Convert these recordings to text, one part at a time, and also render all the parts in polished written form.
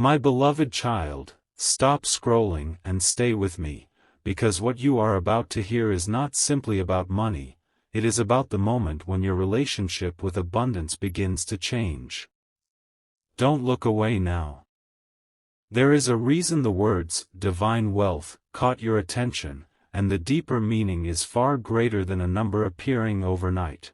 My beloved child, stop scrolling and stay with me, because what you are about to hear is not simply about money, it is about the moment when your relationship with abundance begins to change. Don't look away now. There is a reason the words, divine wealth, caught your attention, and the deeper meaning is far greater than a number appearing overnight.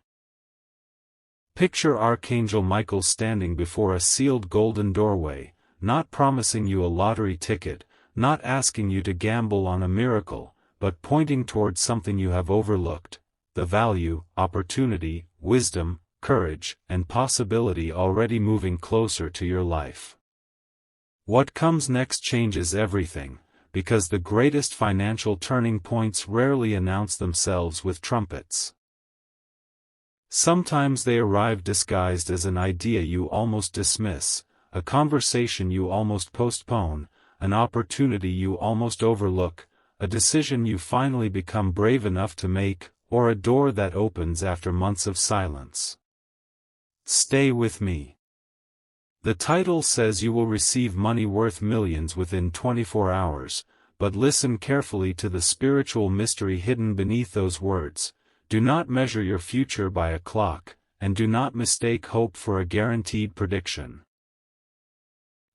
Picture Archangel Michael standing before a sealed golden doorway, not promising you a lottery ticket, not asking you to gamble on a miracle, but pointing towards something you have overlooked, the value, opportunity, wisdom, courage, and possibility already moving closer to your life. What comes next changes everything, because the greatest financial turning points rarely announce themselves with trumpets. Sometimes they arrive disguised as an idea you almost dismiss, a conversation you almost postpone, an opportunity you almost overlook, a decision you finally become brave enough to make, or a door that opens after months of silence. Stay with me. The title says you will receive money worth millions within 24 hours, but listen carefully to the spiritual mystery hidden beneath those words. Do not measure your future by a clock, and do not mistake hope for a guaranteed prediction.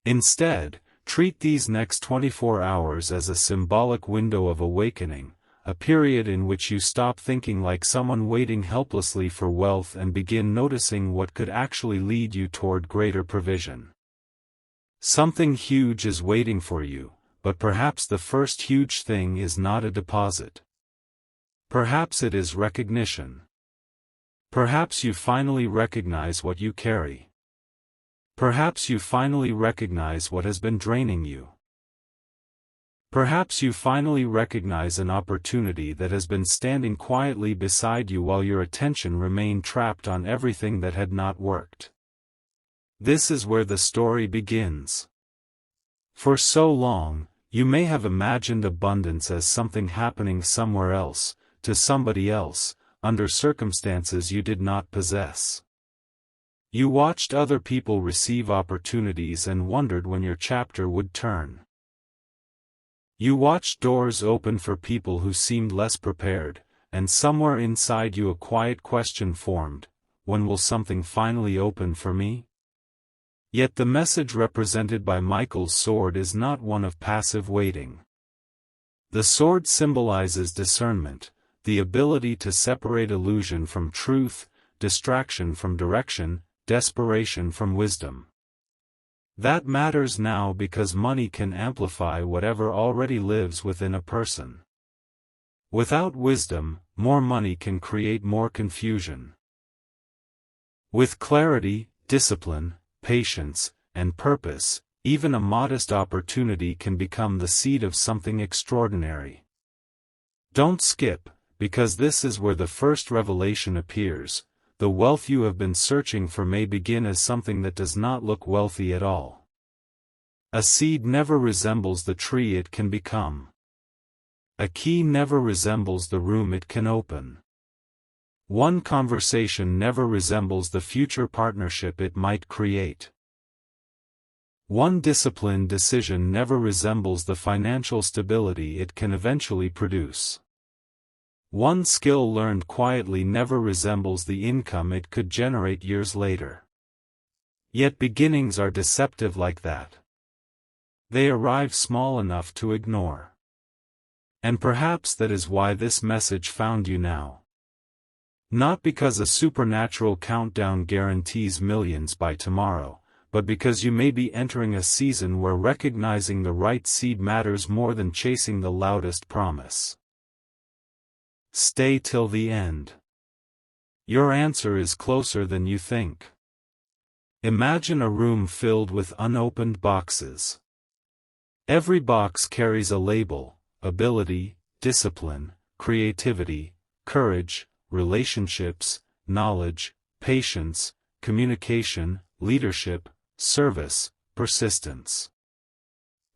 Instead, treat these next 24 hours as a symbolic window of awakening, a period in which you stop thinking like someone waiting helplessly for wealth and begin noticing what could actually lead you toward greater provision. Something huge is waiting for you, but perhaps the first huge thing is not a deposit. Perhaps it is recognition. Perhaps you finally recognize what you carry. Perhaps you finally recognize what has been draining you. Perhaps you finally recognize an opportunity that has been standing quietly beside you while your attention remained trapped on everything that had not worked. This is where the story begins. For so long, you may have imagined abundance as something happening somewhere else, to somebody else, under circumstances you did not possess. You watched other people receive opportunities and wondered when your chapter would turn. You watched doors open for people who seemed less prepared, and somewhere inside you a quiet question formed, when will something finally open for me? Yet the message represented by Michael's sword is not one of passive waiting. The sword symbolizes discernment, the ability to separate illusion from truth, distraction from direction, desperation from wisdom. That matters now because money can amplify whatever already lives within a person. Without wisdom, more money can create more confusion. With clarity, discipline, patience, and purpose, even a modest opportunity can become the seed of something extraordinary. Don't skip, because this is where the first revelation appears. The wealth you have been searching for may begin as something that does not look wealthy at all. A seed never resembles the tree it can become. A key never resembles the room it can open. One conversation never resembles the future partnership it might create. One disciplined decision never resembles the financial stability it can eventually produce. One skill learned quietly never resembles the income it could generate years later. Yet beginnings are deceptive like that. They arrive small enough to ignore. And perhaps that is why this message found you now. Not because a supernatural countdown guarantees millions by tomorrow, but because you may be entering a season where recognizing the right seed matters more than chasing the loudest promise. Stay till the end. Your answer is closer than you think. Imagine a room filled with unopened boxes. Every box carries a label: ability, discipline, creativity, courage, relationships, knowledge, patience, communication, leadership, service, persistence.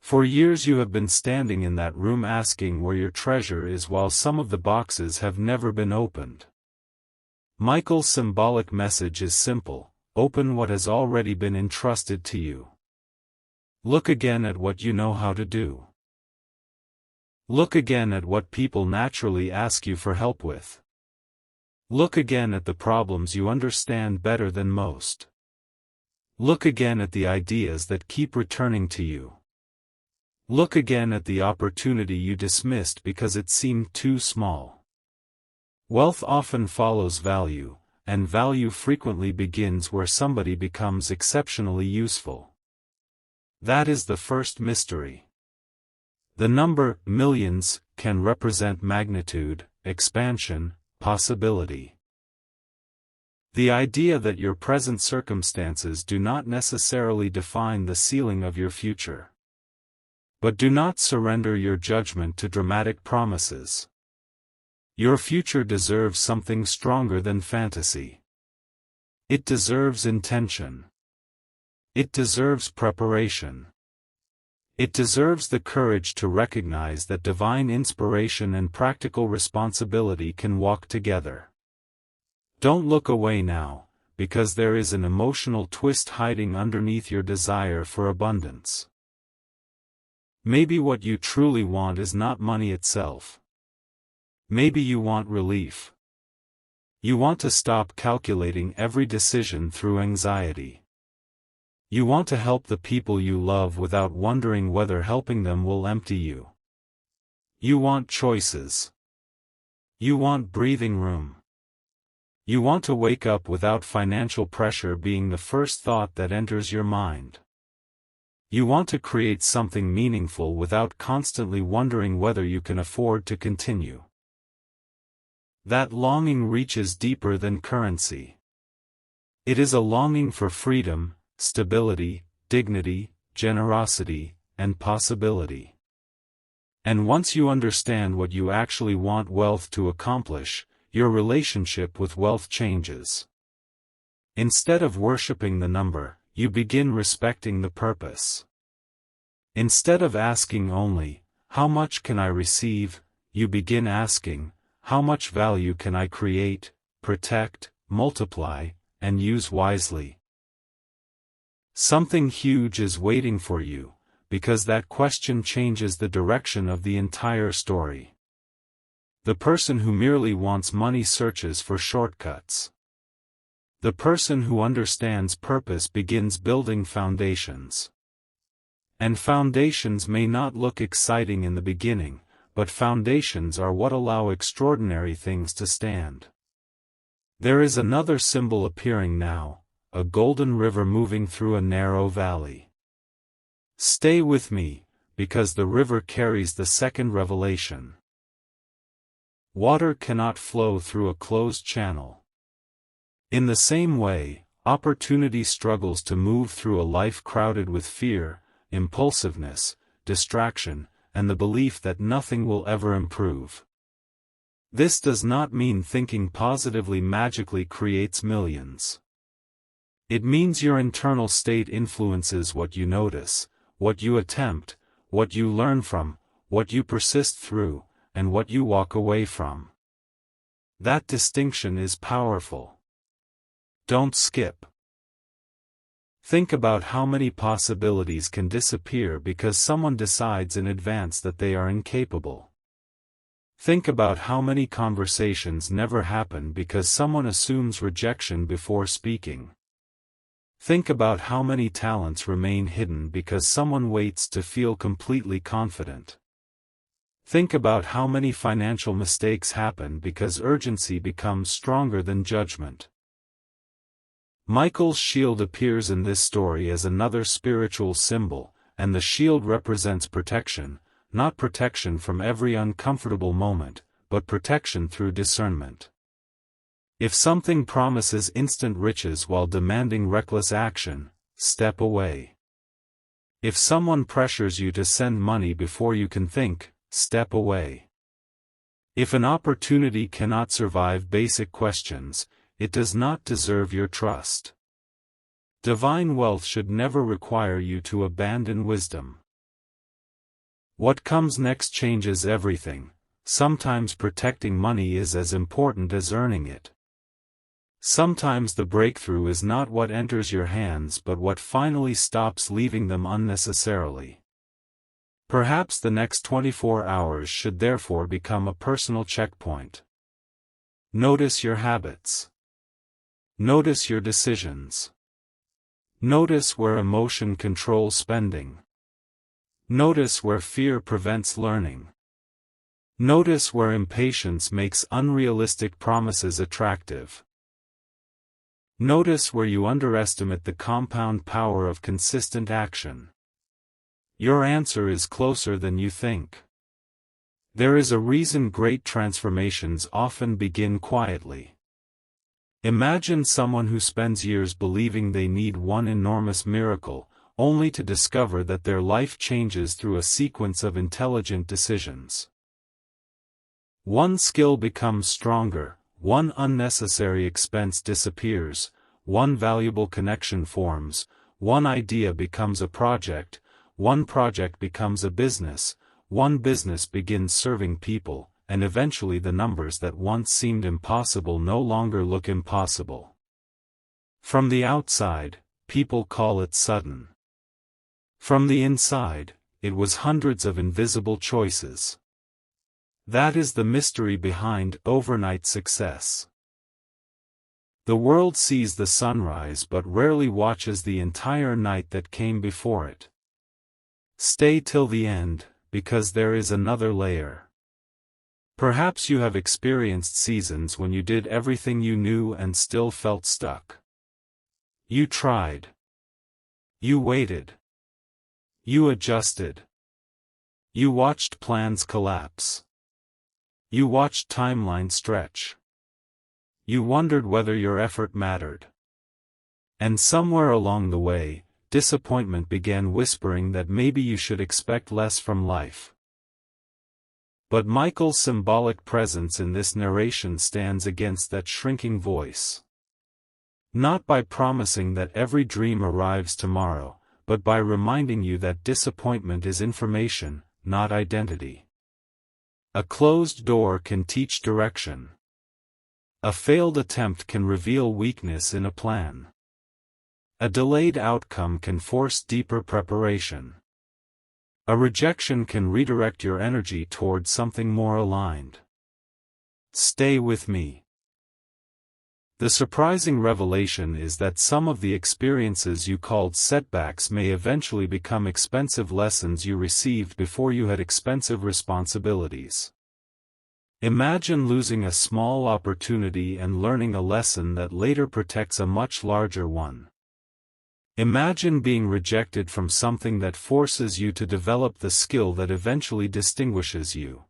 For years you have been standing in that room asking where your treasure is while some of the boxes have never been opened. Michael's symbolic message is simple: open what has already been entrusted to you. Look again at what you know how to do. Look again at what people naturally ask you for help with. Look again at the problems you understand better than most. Look again at the ideas that keep returning to you. Look again at the opportunity you dismissed because it seemed too small. Wealth often follows value, and value frequently begins where somebody becomes exceptionally useful. That is the first mystery. The number millions can represent magnitude, expansion, possibility. The idea that your present circumstances do not necessarily define the ceiling of your future. But do not surrender your judgment to dramatic promises. Your future deserves something stronger than fantasy. It deserves intention. It deserves preparation. It deserves the courage to recognize that divine inspiration and practical responsibility can walk together. Don't look away now, because there is an emotional twist hiding underneath your desire for abundance. Maybe what you truly want is not money itself. Maybe you want relief. You want to stop calculating every decision through anxiety. You want to help the people you love without wondering whether helping them will empty you. You want choices. You want breathing room. You want to wake up without financial pressure being the first thought that enters your mind. You want to create something meaningful without constantly wondering whether you can afford to continue. That longing reaches deeper than currency. It is a longing for freedom, stability, dignity, generosity, and possibility. And once you understand what you actually want wealth to accomplish, your relationship with wealth changes. Instead of worshiping the number, you begin respecting the purpose. Instead of asking only, "How much can I receive?" you begin asking, "How much value can I create, protect, multiply, and use wisely?" Something huge is waiting for you, because that question changes the direction of the entire story. The person who merely wants money searches for shortcuts. The person who understands purpose begins building foundations. And foundations may not look exciting in the beginning, but foundations are what allow extraordinary things to stand. There is another symbol appearing now, a golden river moving through a narrow valley. Stay with me, because the river carries the second revelation. Water cannot flow through a closed channel. In the same way, opportunity struggles to move through a life crowded with fear, impulsiveness, distraction, and the belief that nothing will ever improve. This does not mean thinking positively magically creates millions. It means your internal state influences what you notice, what you attempt, what you learn from, what you persist through, and what you walk away from. That distinction is powerful. Don't skip. Think about how many possibilities can disappear because someone decides in advance that they are incapable. Think about how many conversations never happen because someone assumes rejection before speaking. Think about how many talents remain hidden because someone waits to feel completely confident. Think about how many financial mistakes happen because urgency becomes stronger than judgment. Michael's shield appears in this story as another spiritual symbol, and the shield represents protection, not protection from every uncomfortable moment, but protection through discernment. If something promises instant riches while demanding reckless action, step away. If someone pressures you to send money before you can think, step away. If an opportunity cannot survive basic questions, it does not deserve your trust. Divine wealth should never require you to abandon wisdom. What comes next changes everything. Sometimes protecting money is as important as earning it. Sometimes the breakthrough is not what enters your hands but what finally stops leaving them unnecessarily. Perhaps the next 24 hours should therefore become a personal checkpoint. Notice your habits. Notice your decisions. Notice where emotion controls spending. Notice where fear prevents learning. Notice where impatience makes unrealistic promises attractive. Notice where you underestimate the compound power of consistent action. Your answer is closer than you think. There is a reason great transformations often begin quietly. Imagine someone who spends years believing they need one enormous miracle, only to discover that their life changes through a sequence of intelligent decisions. One skill becomes stronger, one unnecessary expense disappears, one valuable connection forms, one idea becomes a project, one project becomes a business, one business begins serving people, and eventually the numbers that once seemed impossible no longer look impossible. From the outside, people call it sudden. From the inside, it was hundreds of invisible choices. That is the mystery behind overnight success. The world sees the sunrise but rarely watches the entire night that came before it. Stay till the end, because there is another layer. Perhaps you have experienced seasons when you did everything you knew and still felt stuck. You tried. You waited. You adjusted. You watched plans collapse. You watched timelines stretch. You wondered whether your effort mattered. And somewhere along the way, disappointment began whispering that maybe you should expect less from life. But Michael's symbolic presence in this narration stands against that shrinking voice. Not by promising that every dream arrives tomorrow, but by reminding you that disappointment is information, not identity. A closed door can teach direction. A failed attempt can reveal weakness in a plan. A delayed outcome can force deeper preparation. A rejection can redirect your energy toward something more aligned. Stay with me. The surprising revelation is that some of the experiences you called setbacks may eventually become expensive lessons you received before you had expensive responsibilities. Imagine losing a small opportunity and learning a lesson that later protects a much larger one. Imagine being rejected from something that forces you to develop the skill that eventually distinguishes you.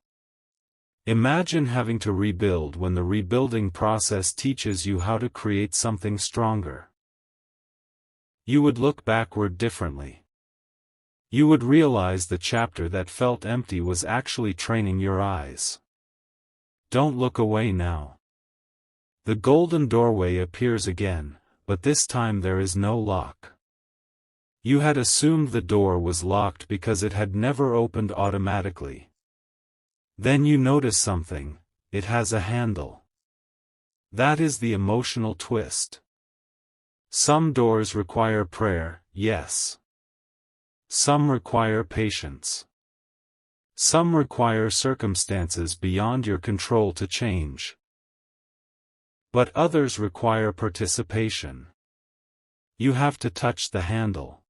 Imagine having to rebuild when the rebuilding process teaches you how to create something stronger. You would look backward differently. You would realize the chapter that felt empty was actually training your eyes. Don't look away now. The golden doorway appears again, but this time there is no lock. You had assumed the door was locked because it had never opened automatically. Then you notice something: it has a handle. That is the emotional twist. Some doors require prayer, yes. Some require patience. Some require circumstances beyond your control to change. But others require participation. You have to touch the handle.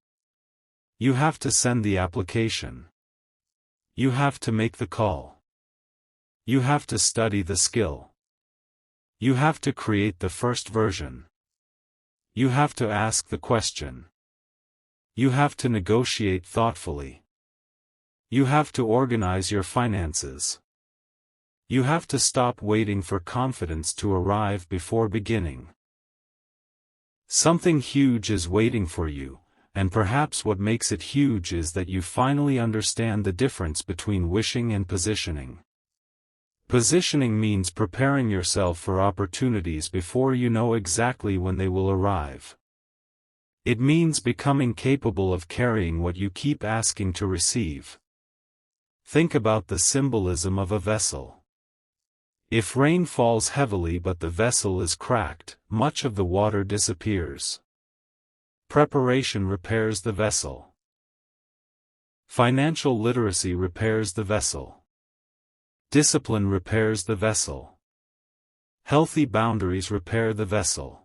You have to send the application. You have to make the call. You have to study the skill. You have to create the first version. You have to ask the question. You have to negotiate thoughtfully. You have to organize your finances. You have to stop waiting for confidence to arrive before beginning. Something huge is waiting for you, and perhaps what makes it huge is that you finally understand the difference between wishing and positioning. Positioning means preparing yourself for opportunities before you know exactly when they will arrive. It means becoming capable of carrying what you keep asking to receive. Think about the symbolism of a vessel. If rain falls heavily but the vessel is cracked, much of the water disappears. Preparation repairs the vessel. Financial literacy repairs the vessel. Discipline repairs the vessel. Healthy boundaries repair the vessel.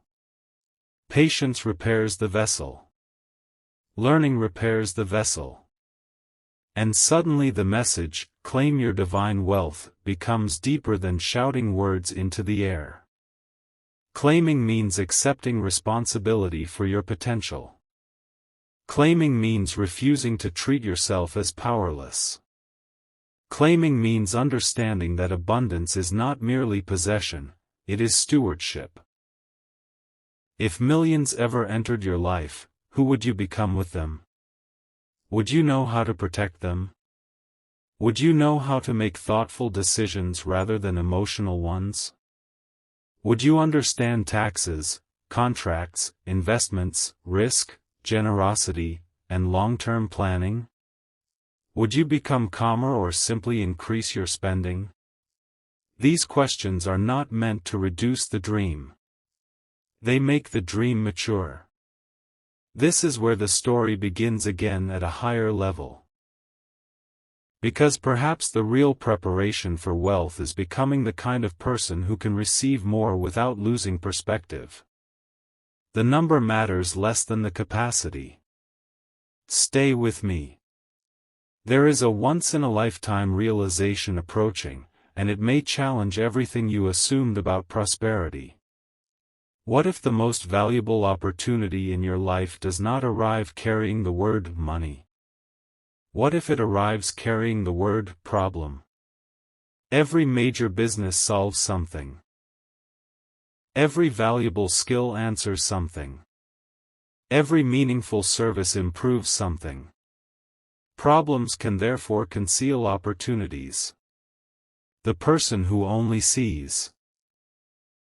Patience repairs the vessel. Learning repairs the vessel. And suddenly the message, "Claim your divine wealth," becomes deeper than shouting words into the air. Claiming means accepting responsibility for your potential. Claiming means refusing to treat yourself as powerless. Claiming means understanding that abundance is not merely possession, it is stewardship. If millions ever entered your life, who would you become with them? Would you know how to protect them? Would you know how to make thoughtful decisions rather than emotional ones? Would you understand taxes, contracts, investments, risk, generosity, and long-term planning? Would you become calmer or simply increase your spending? These questions are not meant to reduce the dream. They make the dream mature. This is where the story begins again at a higher level. Because perhaps the real preparation for wealth is becoming the kind of person who can receive more without losing perspective. The number matters less than the capacity. Stay with me. There is a once-in-a-lifetime realization approaching, and it may challenge everything you assumed about prosperity. What if the most valuable opportunity in your life does not arrive carrying the word money? What if it arrives carrying the word problem? Every major business solves something. Every valuable skill answers something. Every meaningful service improves something. Problems can therefore conceal opportunities. The person who only sees